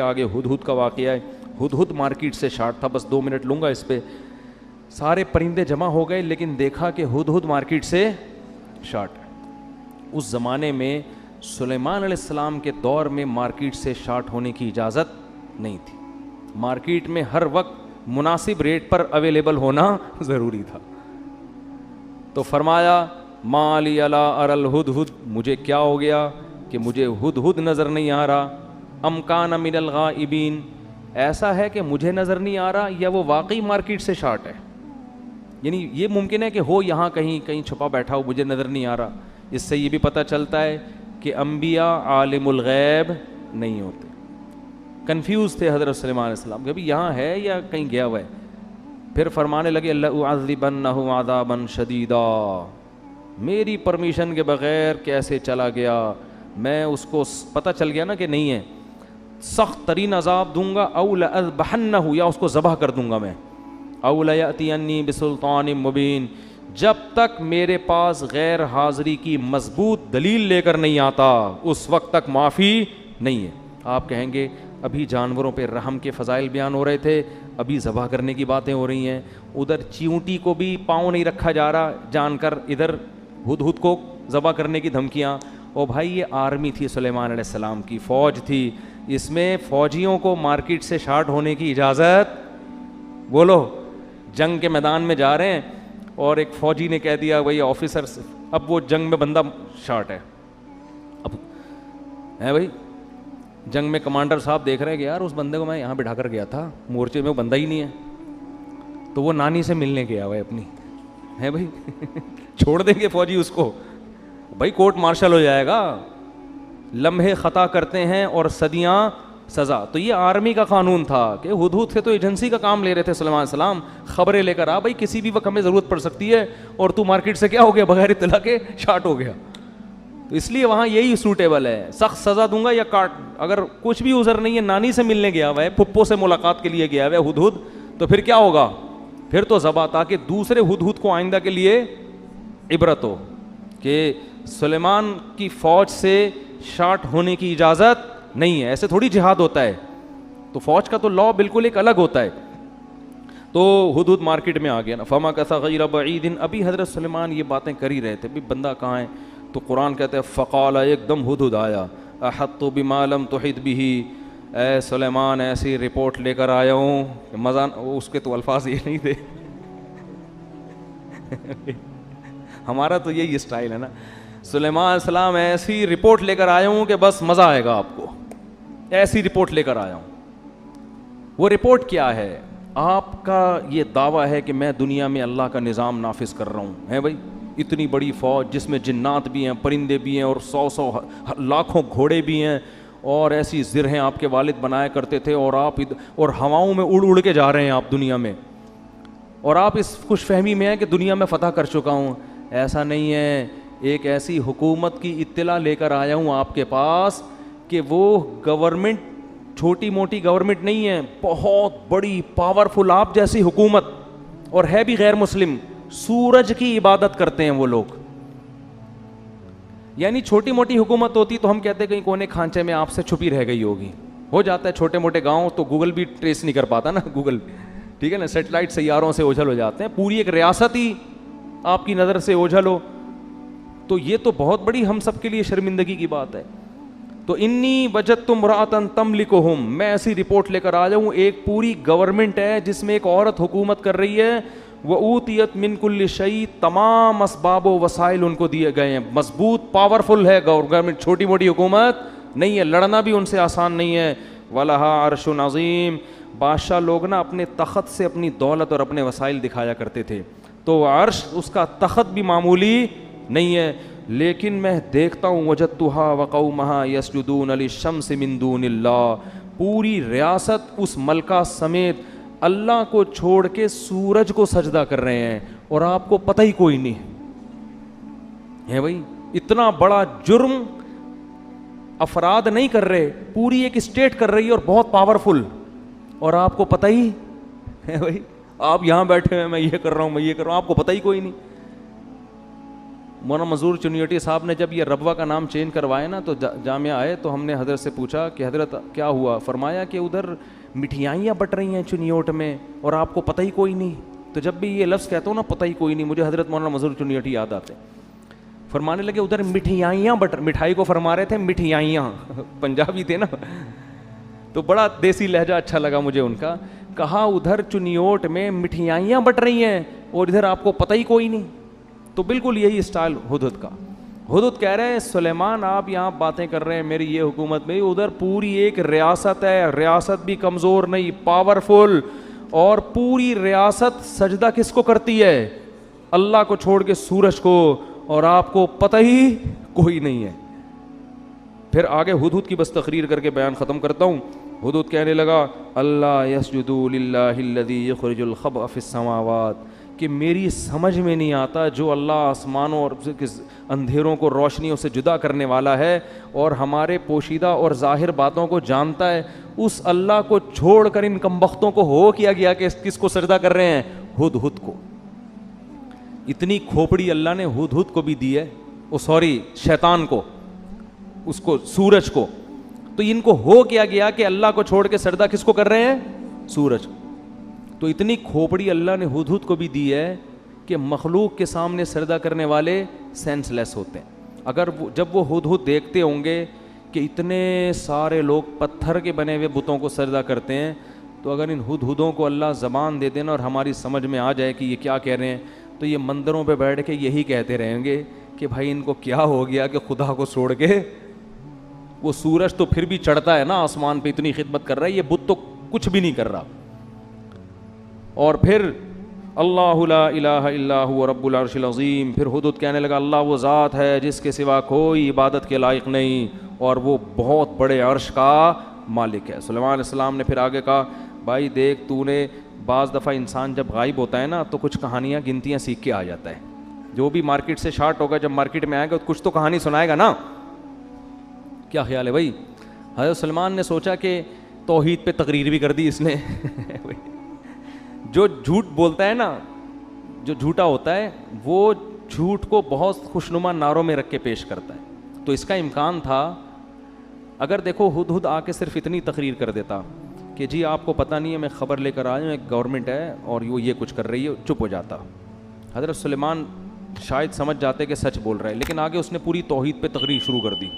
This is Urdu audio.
آگے ہدہد کا واقعہ ہے. ہدہد مارکیٹ سے شارٹ تھا, بس 2 منٹ لوں گا اس پہ. سارے پرندے جمع ہو گئے لیکن دیکھا کہ ہدہد مارکیٹ سے شارٹ ہے. اس زمانے میں سلیمان علیہ السلام کے دور میں مارکیٹ سے شارٹ ہونے کی اجازت نہیں تھی. مارکیٹ میں ہر وقت مناسب ریٹ پر اویلیبل ہونا ضروری تھا. تو فرمایا ما لی الا اری الہدہد, مجھے کیا ہو گیا کہ مجھے ہدہد نظر نہیں آ رہا. ام کان من الغائبین, ایسا ہے کہ مجھے نظر نہیں آ رہا یا وہ واقعی مارکیٹ سے شارٹ ہے. یعنی یہ ممکن ہے کہ ہو یہاں کہیں چھپا بیٹھا ہو, مجھے نظر نہیں آ رہا. اس سے یہ بھی پتہ چلتا ہے کہ انبیاء عالم الغیب نہیں ہوتے. کنفیوز تھے حضرت سلیمان علیہ السلام کہ ابھی یہاں ہے یا کہیں گیا ہوا ہے. پھر فرمانے لگے لأعذبنہ عذابا شدیدا, میری پرمیشن کے بغیر کیسے چلا گیا, میں اس کو پتہ چل گیا نا کہ نہیں ہے, سخت ترین عذاب دوں گا. او لأذبحنہ, یا اس کو ذبح کر دوں گا میں. او لیأتینی بسلطان مبین, جب تک میرے پاس غیر حاضری کی مضبوط دلیل لے کر نہیں آتا اس وقت تک معافی نہیں ہے. آپ کہیں گے ابھی جانوروں پہ رحم کے فضائل بیان ہو رہے تھے, ابھی ذبح کرنے کی باتیں ہو رہی ہیں. ادھر چیونٹی کو بھی پاؤں نہیں رکھا جا رہا جان کر, ادھر ہدہد کو ذبح کرنے کی دھمکیاں. او بھائی یہ آرمی تھی سلیمان علیہ السلام کی, فوج تھی, اس میں فوجیوں کو مارکیٹ سے شارٹ ہونے کی اجازت. بولو, جنگ کے میدان میں جا رہے ہیں اور ایک فوجی نے کہہ دیا بھائی آفیسر, اب وہ جنگ میں بندہ شارٹ ہے. اب ہے بھائی جنگ میں کمانڈر صاحب دیکھ رہے ہیں کہ یار اس بندے کو میں یہاں بٹھا کر گیا تھا, مورچے میں وہ بندہ ہی نہیں ہے, تو وہ نانی سے ملنے گیا ہوا ہے اپنی, ہے بھائی چھوڑ دیں گے فوجی اس کو؟ بھائی کورٹ مارشل ہو جائے گا. لمحے خطا کرتے ہیں اور صدیاں سزا. تو یہ آرمی کا قانون تھا کہ ہدہد سے تو ایجنسی کا کام لے رہے تھے سلیمان علیہ السلام, خبریں لے کر آ بھائی کسی بھی وقت ہمیں ضرورت پڑ سکتی ہے, اور تو مارکیٹ سے کیا ہو گیا بغیر اطلاع کے شارٹ ہو گیا. تو اس لیے وہاں یہی سوٹیبل ہے, سخت سزا دوں گا یا کاٹ. اگر کچھ بھی عذر نہیں ہے, نانی سے ملنے گیا ہوا ہے, پھپھو سے ملاقات کے لیے گیا ہوا ہے ہدہد, تو پھر کیا ہوگا, پھر تو ذبح, تاکہ دوسرے ہدہد کو آئندہ کے لیے عبرت ہو کہ سلیمان کی فوج سے شارٹ ہونے کی اجازت نہیں ہے. ایسے تھوڑی جہاد ہوتا ہے, تو فوج کا تو لا بالکل ایک الگ ہوتا ہے. تو ہدہد مارکیٹ میں آ گیا نا. فمکث غیر بعید, ابھی حضرت سلیمان یہ باتیں کر ہی رہے تھے, بھی بندہ کہاں ہے, تو قرآن کہتے ہیں فقال, ایک دم ہدہد آیا, احطت بما لم تحط به, اے سلیمان ایسی رپورٹ لے کر آیا ہوں. مزہ, اس کے تو الفاظ یہ نہیں تھے ہمارا تو یہی اسٹائل ہے نا, سلیمان علیہ السلام ایسی رپورٹ لے کر آیا ہوں کہ بس مزہ آئے گا آپ کو, ایسی رپورٹ لے کر آیا ہوں. وہ رپورٹ کیا ہے؟ آپ کا یہ دعویٰ ہے کہ میں دنیا میں اللہ کا نظام نافذ کر رہا ہوں, ہے بھائی اتنی بڑی فوج جس میں جنات بھی ہیں, پرندے بھی ہیں, اور 100 لاکھوں گھوڑے بھی ہیں, اور ایسی زرہیں آپ کے والد بنایا کرتے تھے, اور آپ اور ہواؤں میں اڑ اڑ کے جا رہے ہیں آپ دنیا میں, اور آپ اس خوش فہمی میں ہیں کہ دنیا میں فتح کر چکا ہوں. ایسا نہیں ہے, ایک ایسی حکومت کی اطلاع لے کر آیا ہوں آپ کے پاس کہ وہ گورنمنٹ چھوٹی موٹی گورنمنٹ نہیں ہے, بہت بڑی پاورفل آپ جیسی حکومت, اور ہے بھی غیر مسلم. سورج کی عبادت کرتے ہیں وہ لوگ. یعنی چھوٹی موٹی حکومت ہوتی تو ہم کہتے ہیں کہیں کونے کھانچے میں آپ سے چھپی رہ گئی ہوگی. ہو جاتا ہے چھوٹے موٹے گاؤں تو گوگل بھی ٹریس نہیں کر پاتا نا, گوگل, ٹھیک ہے نا, سیٹلائٹ سیاروں سے اوجھل ہو جاتے ہیں. پوری ایک ریاست ہی آپ کی نظر سے اوجھل ہو تو یہ تو بہت بڑی ہم سب کے لیے شرمندگی کی بات ہے. تو انی وجدت امرأۃ تملکہم, میں ایسی رپورٹ لے کر آ جاؤں, ایک پوری گورنمنٹ ہے جس میں ایک عورت حکومت کر رہی ہے. وَأُوتِيَتْ مِنْ كُلِّ شَيْءٍ, تمام اسباب و وسائل ان کو دیے گئے ہیں, مضبوط پاورفل ہے گورنمنٹ, چھوٹی موٹی حکومت نہیں ہے, لڑنا بھی ان سے آسان نہیں ہے. وَلَهَا عَرْشٌ عَظِيمٌ, بادشاہ لوگ نا اپنے تخت سے اپنی دولت اور اپنے وسائل دکھایا کرتے تھے, تو عرش اس کا تخت بھی معمولی نہیں ہے. لیکن میں دیکھتا ہوں وجدتها وقومها يسجدون للشمس من دون اللہ, پوری ریاست اس ملکہ سمیت اللہ کو چھوڑ کے سورج کو سجدہ کر رہے ہیں, اور آپ کو پتہ ہی کوئی نہیں ہے. بھائی اتنا بڑا جرم افراد نہیں کر رہے, پوری ایک اسٹیٹ کر رہی ہے اور بہت پاورفل, اور آپ کو پتہ ہی ہے. بھائی آپ یہاں بیٹھے ہیں, میں یہ کر رہا ہوں, میں یہ کر رہا ہوں, آپ کو پتہ ہی کوئی نہیں. مولانا منظور چنیوٹی صاحب نے جب یہ ربوہ کا نام چینج کروایا نا تو جامعہ آئے تو ہم نے حضرت سے پوچھا کہ حضرت کیا ہوا؟ فرمایا کہ ادھر مٹھائیاں بٹ رہی ہیں چنیوٹ میں اور آپ کو پتہ ہی کوئی نہیں. تو جب بھی یہ لفظ کہتا ہوں نا پتہ ہی کوئی نہیں, مجھے حضرت مولانا منظور چنیوٹی یاد آتے. فرمانے لگے ادھر مٹھائیاں مٹھائی کو فرما رہے تھے مٹھائیاں, پنجابی تھے نا, تو بڑا دیسی لہجہ اچھا لگا مجھے ان کا. کہا ادھر چنیوٹ میں مٹھائیاں بٹ رہی ہیں اور ادھر آپ کو پتہ ہی کوئی نہیں. تو بالکل یہی اسٹائل ہدہد کا. ہدہد کہہ رہے ہیں سلیمان آپ یہاں باتیں کر رہے ہیں میری یہ حکومت میں, ادھر پوری ایک ریاست ہے, ریاست بھی کمزور نہیں, پاورفل, اور پوری ریاست سجدہ کس کو کرتی ہے؟ اللہ کو چھوڑ کے سورج کو, اور آپ کو پتہ ہی کوئی نہیں ہے. پھر آگے ہدہد کی بس تقریر کر کے بیان ختم کرتا ہوں. ہدہد کہنے لگا اللہ یسجدوا للہ الذی یخرج الخبء فی السماوات, کہ میری سمجھ میں نہیں آتا جو اللہ آسمانوں اور اندھیروں کو روشنیوں سے جدا کرنے والا ہے اور ہمارے پوشیدہ اور ظاہر باتوں کو جانتا ہے, اس اللہ کو چھوڑ کر ان کمبختوں کو ہو کیا گیا کہ کس کو سجدہ کر رہے ہیں؟ ہدہد کو. اتنی کھوپڑی اللہ نے ہدہد کو بھی دی ہے, شیطان کو, اس کو سورج کو. تو ان کو ہو کیا گیا کہ اللہ کو چھوڑ کے سجدہ کس کو کر رہے ہیں؟ سورج. تو اتنی کھوپڑی اللہ نے ہدہد کو بھی دی ہے کہ مخلوق کے سامنے سجدہ کرنے والے سینس لیس ہوتے ہیں. اگر جب وہ ہدہد دیکھتے ہوں گے کہ اتنے سارے لوگ پتھر کے بنے ہوئے بتوں کو سجدہ کرتے ہیں, تو اگر ان ہدہدوں کو اللہ زبان دے دینا اور ہماری سمجھ میں آ جائے کہ یہ کیا کہہ رہے ہیں, تو یہ مندروں پہ بیٹھ کے یہی کہتے رہیں گے کہ بھائی ان کو کیا ہو گیا کہ خدا کو چھوڑ کے, وہ سورج تو پھر بھی چڑھتا ہے نا آسمان پہ, اتنی خدمت کر رہا ہے, یہ بت تو کچھ بھی نہیں کر رہا. اور پھر اللہ لا الہ الا هو رب العرش العظیم. پھر ہدہد کہنے لگا اللہ وہ ذات ہے جس کے سوا کوئی عبادت کے لائق نہیں, اور وہ بہت بڑے عرش کا مالک ہے. سلیمان علیہ السلام نے پھر آگے کہا بھائی دیکھ تو نے, بعض دفعہ انسان جب غائب ہوتا ہے نا تو کچھ کہانیاں گنتیاں سیکھ کے آ جاتا ہے. جو بھی مارکیٹ سے شارٹ ہوگا جب مارکیٹ میں آئے گا تو کچھ تو کہانی سنائے گا نا. کیا خیال ہے بھائی؟ حضرت سلمان نے سوچا کہ توحید پہ تقریر بھی کر دی اس نے. جو جھوٹ بولتا ہے نا, جو جھوٹا ہوتا ہے, وہ جھوٹ کو بہت خوشنما نعروں میں رکھ کے پیش کرتا ہے. تو اس کا امکان تھا اگر دیکھو ہدہد آ کے صرف اتنی تقریر کر دیتا کہ جی آپ کو پتہ نہیں ہے میں خبر لے کر آیا ہوں, ایک گورنمنٹ ہے اور وہ یہ کچھ کر رہی ہے, چپ ہو جاتا. حضرت سلیمان شاید سمجھ جاتے کہ سچ بول رہا ہے, لیکن آگے اس نے پوری توحید پہ تقریر شروع کر دی.